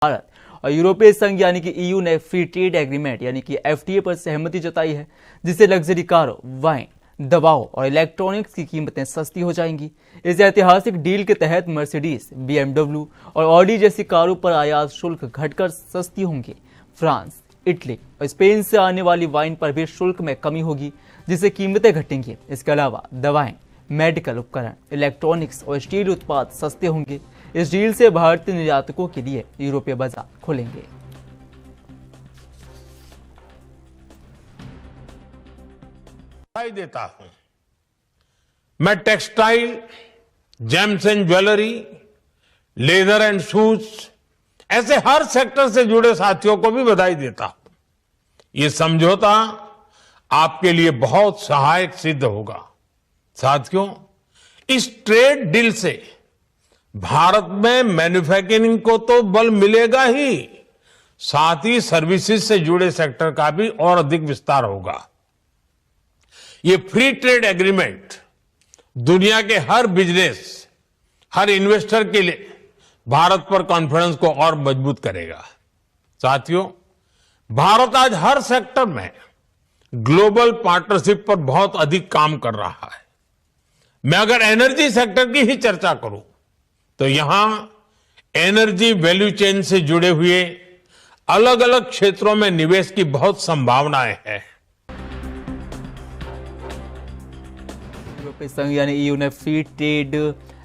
भारत और यूरोपीय संघ यानी कि ईयू ने फ्री ट्रेड एग्रीमेंट यानी कि एफटीए पर सहमति जताई है, जिससे लग्जरी कारों, वाइन, दवाओं और इलेक्ट्रॉनिक्स की कीमतें सस्ती हो जाएंगी। इस ऐतिहासिक डील के तहत मर्सिडीज, बीएमडब्ल्यू और ऑडी जैसी कारों पर आयात शुल्क घटकर सस्ती होंगी। फ्रांस, इटली और स्पेन से आने वाली वाइन पर भी शुल्क में कमी होगी, जिससे कीमतें घटेंगी। इसके अलावा दवाएं, मेडिकल उपकरण, इलेक्ट्रॉनिक्स और स्टील उत्पाद सस्ते होंगे। इस डील से भारतीय निर्यातकों के लिए यूरोपीय बाजार खुलेंगे। देता हूं मैं textile, James and jewellery, leather and shoes, ऐसे हर सेक्टर से जुड़े साथियों को भी बधाई देता हूं। ये समझौता आपके लिए बहुत सहायक सिद्ध होगा। साथियों, इस ट्रेड डील से भारत में मैन्युफैक्चरिंग को तो बल मिलेगा ही, साथ ही सर्विसेज से जुड़े सेक्टर का भी और अधिक विस्तार होगा। ये फ्री ट्रेड एग्रीमेंट दुनिया के हर बिजनेस, हर इन्वेस्टर के लिए भारत पर कॉन्फिडेंस को और मजबूत करेगा। साथियों, भारत आज हर सेक्टर में ग्लोबल पार्टनरशिप पर बहुत अधिक काम कर रहा है। मैं अगर एनर्जी सेक्टर की ही चर्चा करूं तो यहां एनर्जी वैल्यू चेन से जुड़े हुए अलग अलग क्षेत्रों में निवेश की बहुत संभावनाएं हैं। यूरोपीय संघ यानी ईयू ने फ्री ट्रेड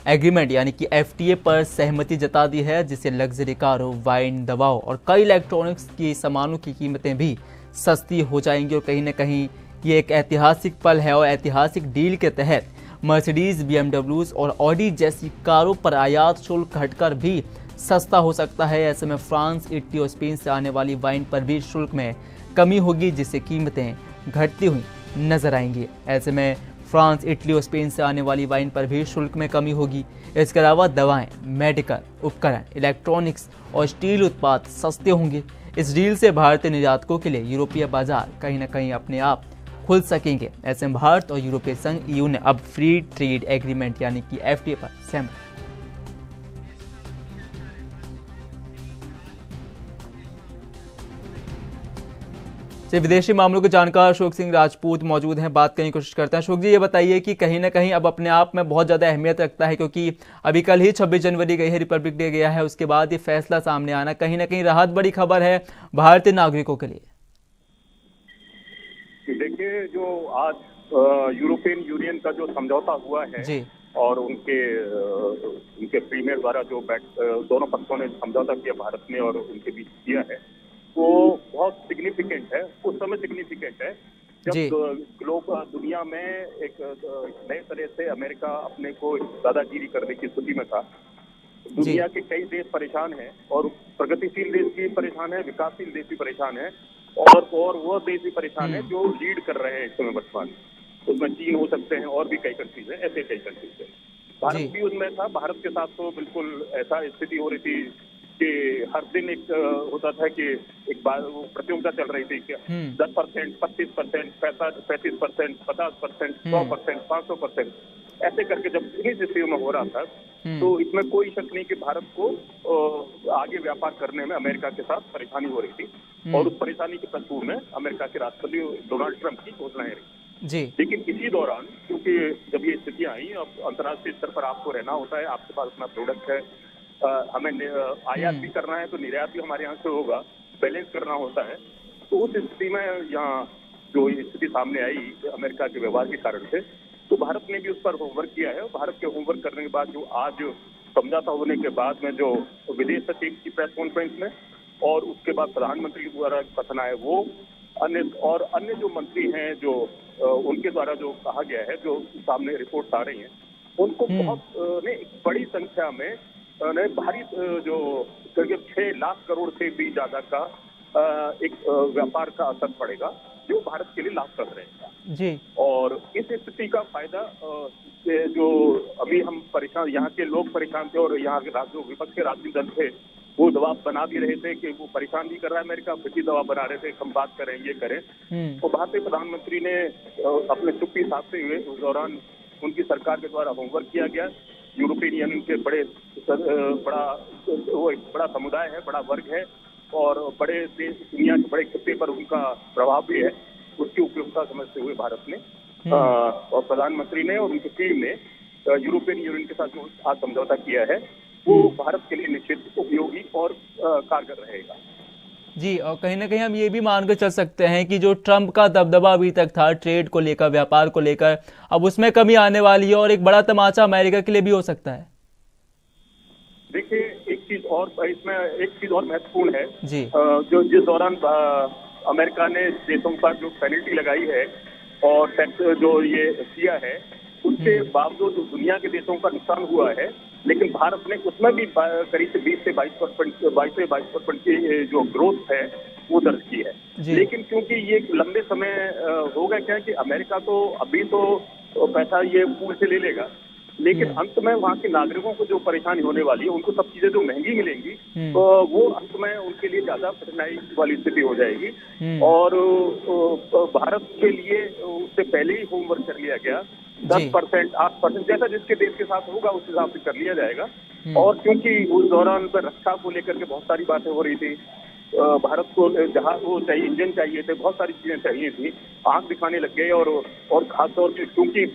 एग्रीमेंट यानी कि एफटीए पर सहमति जता दी है, जिससे लग्जरी कारों, वाइन, दवाओं और कई इलेक्ट्रॉनिक्स की सामानों की कीमतें भी सस्ती हो जाएंगी। और कहीं ना कहीं ये एक ऐतिहासिक पल है और ऐतिहासिक डील के तहत मर्सिडीज, बीएमडब्ल्यूज और ऑडी जैसी कारों पर आयात शुल्क घटकर भी सस्ता हो सकता है। ऐसे में फ्रांस, इटली और स्पेन से आने वाली वाइन पर भी शुल्क में कमी होगी, जिससे कीमतें घटती हुई नजर आएंगी। ऐसे में फ्रांस, इटली और स्पेन से आने वाली वाइन पर भी शुल्क में कमी होगी। इसके अलावा दवाएं, मेडिकल उपकरण, इलेक्ट्रॉनिक्स और स्टील उत्पाद सस्ते होंगे। इस डील से भारतीय निर्यातकों के लिए यूरोपीय बाजार कहीं ना कहीं अपने आप खुल सकेंगे। ऐसे में भारत और यूरोपीय संघ ईयू ने अब फ्री ट्रेड एग्रीमेंट यानी कि एफटीए पर सहमति। विदेशी मामलों के जानकार अशोक सिंह राजपूत मौजूद हैं, बात करने की कोशिश करते हैं। अशोक जी, ये बताइए कि कहीं ना कहीं अब अपने आप में बहुत ज्यादा अहमियत रखता है, क्योंकि अभी कल ही 26 जनवरी गई है, रिपब्लिक डे गया है, उसके बाद ये फैसला सामने आना कहीं ना कहीं राहत बड़ी खबर है भारतीय नागरिकों के लिए। देखिए, जो आज यूरोपियन यूनियन का जो समझौता हुआ है जी, और उनके प्रीमियर द्वारा जो दोनों पक्षों ने समझौता किया, भारत ने और उनके बीच किया है, वो बहुत सिग्निफिकेंट है। उस समय सिग्निफिकेंट है जब ग्लोबल दुनिया में एक नए तरह से अमेरिका अपने को दादागिरी करने की स्थिति में था। दुनिया के कई देश परेशान हैं और प्रगतिशील देश भी परेशान है, विकासशील देश भी परेशान है और वो देश भी परेशान है जो लीड कर रहे हैं इस समय वर्तमान। उसमें चीन हो सकते हैं और भी कई कंट्रीज हैं, ऐसे कई कंट्रीज हैं। भारत भी उनमें था। भारत के साथ तो बिल्कुल ऐसा स्थिति हो रही थी कि हर दिन एक होता था कि एक बार प्रतियोगिता चल रही थी कि 10%, 25%, 35%, 50%, 100%, 500%, ऐसे करके जब इन्हीं स्थितियों में हो रहा था, तो इसमें कोई शक नहीं कि भारत को आगे व्यापार करने में अमेरिका के साथ परेशानी हो रही थी। और उस परेशानी के प्रस्तुत में अमेरिका के राष्ट्रपति डोनाल्ड ट्रंप की घोषणाएं रही जी। लेकिन इसी दौरान, क्योंकि जब ये स्थितियां आई, अब अंतर्राष्ट्रीय स्तर पर आपको रहना होता है, आपके पास अपना प्रोडक्ट है, हमें आयात भी करना है तो निर्यात भी हमारे यहाँ से होगा, बैलेंस करना होता है। तो उस स्थिति में यहाँ जो स्थिति सामने आई अमेरिका के व्यवहार के कारण से, तो भारत ने भी उस पर होमवर्क किया है। भारत के होमवर्क करने के बाद जो आज समझौता होने के बाद में जो विदेश सचिव की प्रेस कॉन्फ्रेंस में और उसके बाद प्रधानमंत्री द्वारा कथन आए, वो अन्य जो मंत्री हैं, जो उनके द्वारा जो कहा गया है, जो सामने रिपोर्ट आ रही है, उनको बहुत बड़ी संख्या में भारी जो करीब 6 लाख करोड़ से भी ज्यादा का एक व्यापार का असर पड़ेगा, जो भारत के लिए लाभप्रद रहेगा जी। और इस स्थिति का फायदा जो अभी हम परेशान, यहाँ के लोग परेशान थे और यहाँ के जो विपक्ष के राजनीतिक दल थे, वो दबाव बना भी रहे थे कि वो परेशान भी कर रहा है अमेरिका, फिर भी दबाव बना रहे थे हम बात करें, ये करें। तो भारतीय प्रधानमंत्री ने अपने चुप्पी साधते हुए उस दौरान उनकी सरकार के द्वारा होमवर्क किया गया यूरोपियन यूनियन के वो एक बड़ा समुदाय है, बड़ा वर्ग है और बड़े देश, दुनिया के बड़े खित्ते पर उनका प्रभाव भी है। उसकी उपयोगिता समझते हुए भारत ने और प्रधानमंत्री ने और उनकी टीम ने यूरोपियन यूनियन के साथ जो आज समझौता किया है वो भारत के लिए निश्चित उपयोगी और कारगर रहेगा। जी, और कहीं ना कहीं हम ये भी मानकर चल सकते हैं कि जो ट्रंप का दबदबा अभी तक था ट्रेड को लेकर, व्यापार को लेकर, अब उसमें कमी आने वाली है और एक बड़ा तमाचा अमेरिका के लिए भी हो सकता है। देखिए, एक चीज और महत्वपूर्ण है जी। जो जिस दौरान अमेरिका ने देशों पर जो पेनल्टी लगाई है और टैक्स जो ये किया है, उसके बावजूद दुनिया के देशों का नुकसान हुआ है, लेकिन भारत ने उसमें भी करीब से 20 से 22% की जो ग्रोथ है वो दर्ज की है। लेकिन क्योंकि ये लंबे समय होगा क्या कि अमेरिका तो अभी तो पैसा ये पूल से ले लेगा, लेकिन अंत में वहाँ के नागरिकों को जो परेशानी होने वाली है, उनको सब चीजें जो महंगी मिलेंगी तो वो अंत में उनके लिए ज्यादा कठिनाई वाली स्थिति हो जाएगी। और भारत के लिए उससे पहले ही होमवर्क कर लिया गया, 10%, 8%, जैसा जिसके देश के साथ होगा उस हिसाब से कर लिया जाएगा। और क्योंकि उस दौरान पर रक्षा को लेकर के बहुत सारी बातें हो रही थी, भारत को जहाज वो चाहिए, इंजन चाहिए थे, बहुत सारी चीजें चाहिए थी, आंख दिखाने लग गए। और खासतौर पर क्योंकि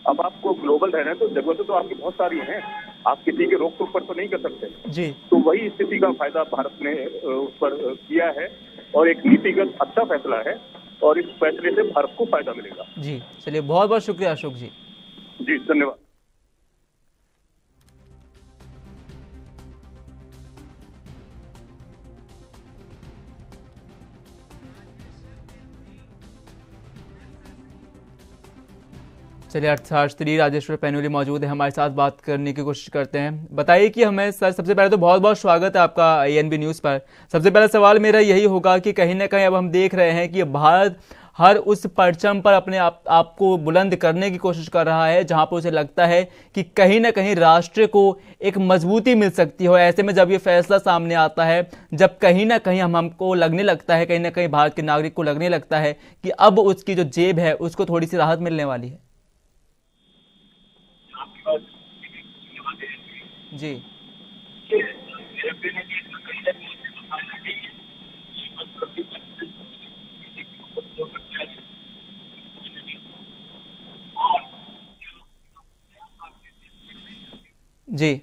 अब आपको ग्लोबल रहना है तो जरूरतें तो आपकी बहुत सारी हैं, आप किसी के रोक टोक पर तो नहीं कर सकते जी। तो वही स्थिति का फायदा भारत ने उस पर किया है और एक नीतिगत अच्छा फैसला है और इस फैसले से भारत को फायदा मिलेगा। जी, चलिए, बहुत बहुत शुक्रिया अशोक जी। जी, धन्यवाद। चलिए, अर्थशास्त्री राजेश्वर पैनुली मौजूद है हमारे साथ, बात करने की कोशिश करते हैं। बताइए कि हमें सर, सबसे पहले तो बहुत बहुत स्वागत है आपका ANB न्यूज़ पर। सबसे पहला सवाल मेरा यही होगा कि कहीं ना कहीं अब हम देख रहे हैं कि भारत हर उस परचम पर अपने आप को बुलंद करने की कोशिश कर रहा है जहां पर उसे लगता है कि कहीं ना कहीं राष्ट्र को एक मजबूती मिल सकती हो। ऐसे में जब ये फैसला सामने आता है, जब कहीं ना कहीं हमको लगने लगता है, कहीं ना कहीं भारत के नागरिक को लगने लगता है कि अब उसकी जो जेब है उसको थोड़ी सी राहत मिलने वाली है। जी जी,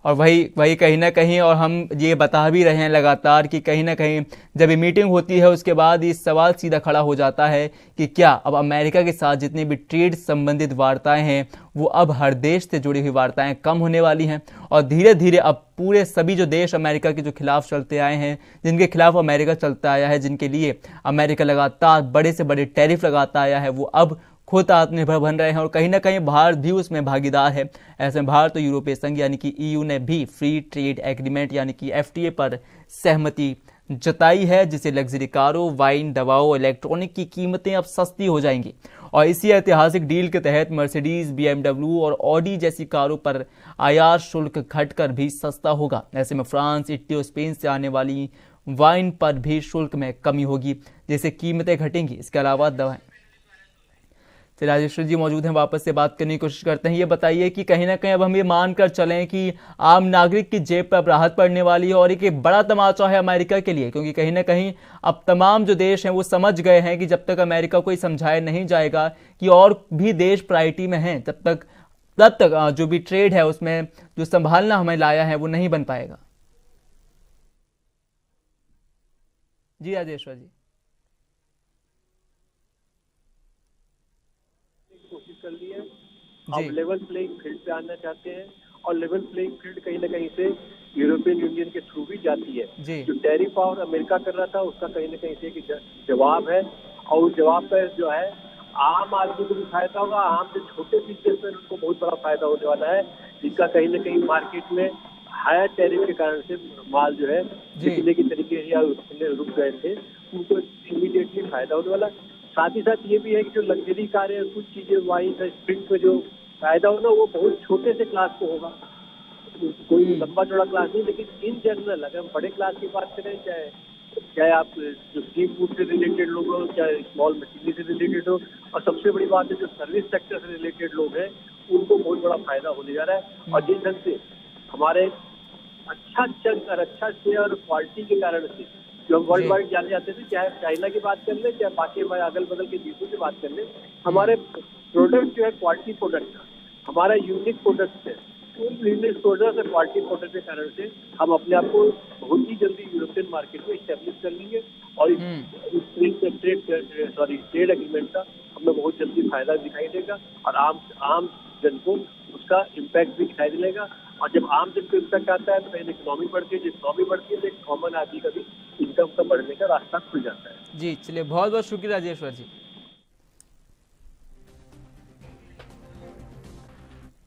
और वही कहीं ना कहीं, और हम ये बता भी रहे हैं लगातार कि कहीं ना कहीं जब ये मीटिंग होती है उसके बाद ये सवाल सीधा खड़ा हो जाता है कि क्या अब अमेरिका के साथ जितनी भी ट्रेड संबंधित वार्ताएं हैं वो अब हर देश से जुड़ी हुई वार्ताएं कम होने वाली हैं, और धीरे धीरे अब पूरे सभी जो देश अमेरिका के जो खिलाफ चलते आए हैं, जिनके खिलाफ अमेरिका चलता आया है, जिनके लिए अमेरिका लगातार बड़े से बड़े टैरिफ लगाता आया है, वो अब खुद आत्मनिर्भर बन रहे हैं और कहीं ना कहीं भारत भी उसमें भागीदार है। ऐसे में भारत तो यूरोपीय संघ यानी कि EU ने भी फ्री ट्रेड एग्रीमेंट यानी कि FTA पर सहमति जताई है, जिससे लग्जरी कारों, वाइन, दवाओं, इलेक्ट्रॉनिक की कीमतें अब सस्ती हो जाएंगी। और इसी ऐतिहासिक डील के तहत मर्सिडीज, BMW और ऑडी जैसी कारों पर आयात शुल्क घटकर भी सस्ता होगा। ऐसे में फ्रांस, इटली और स्पेन से आने वाली वाइन पर भी शुल्क में कमी होगी, जिससे कीमतें घटेंगी। इसके अलावा दवाएं। राजेश्वर जी मौजूद हैं, वापस से बात करने की कोशिश करते हैं। ये बताइए कि कहीं ना कहीं अब हम ये मानकर चलें कि आम नागरिक की जेब पर अब राहत पड़ने वाली है और एक बड़ा तमाचा है अमेरिका के लिए, क्योंकि कहीं ना कहीं अब तमाम जो देश हैं वो समझ गए हैं कि जब तक अमेरिका को समझाया नहीं जाएगा कि और भी देश प्रायोरिटी में हैं, तब तक जो भी ट्रेड है उसमें जो संभालना हमें लाया है वो नहीं बन पाएगा। जी राजेश्वर जी। कोशिश कर ली है, अब लेवल प्लेइंग फील्ड पे आना चाहते हैं और लेवल प्लेइंग फील्ड कहीं ना कहीं से यूरोपियन यूनियन के थ्रू भी जाती है। जो टैरिफ और अमेरिका कर रहा था उसका कहीं ना कहीं से एक जवाब है और उस जवाब पर जो है आम आदमी को भी फायदा होगा, आम जो छोटे बिजनेसमैन उनको बहुत बड़ा फायदा होने वाला है, जिनका कहीं ना कहीं मार्केट में हायर टैरिफ के कारण से माल जो है बिकने की तरीके या रुक गए थे, उनको इमीडिएटली फायदा होने वाला। साथ ही साथ ये भी है कि जो लग्जरी कार है, कुछ चीजें वाइन स्प्रिंट में जो फायदा होगा वो बहुत छोटे से क्लास को होगा, कोई लंबा चौड़ा क्लास नहीं। लेकिन इन जनरल अगर हम बड़े क्लास की बात करें, चाहे आप जो सी फूड से रिलेटेड लोग हो, चाहे स्मॉल मशीनरी से रिलेटेड हो, और सबसे बड़ी बात है जो सर्विस सेक्टर से रिलेटेड लोग हैं उनको बहुत बड़ा फायदा होने जा रहा है। और जिस ढंग से हमारे अच्छा चंक और अच्छा शेयर क्वालिटी के कारण से जो हम वर्ल्ड वाइड जाने जाते थे, चाहे चाइना की बात कर ले, चाहे बाकी हमारे अगल बगल के देशों की बात कर ले, हमारे प्रोडक्ट जो है क्वालिटी प्रोडक्ट है, हमारा यूनिक प्रोडक्ट है। उन यूनिक प्रोडक्ट और क्वालिटी प्रोडक्ट के कारण से हम अपने आप को बहुत ही जल्दी यूरोपियन मार्केट में स्टेब्लिश कर लेंगे और ट्रेड एग्रीमेंट का हमें बहुत जल्दी फायदा दिखाई देगा और आम जन को उसका इम्पैक्ट भी दिखाई देगा। और जब आम जन को इम्पैक्ट आता है तो पहले इकोनॉमी बढ़ती है, जब इकोनॉमी बढ़ती है तो एक कॉमन आदमी का भी इनकम का बढ़ने का रास्ता खुल जाता है। जी चलिए, बहुत बहुत शुक्रिया राजेश्वर जी।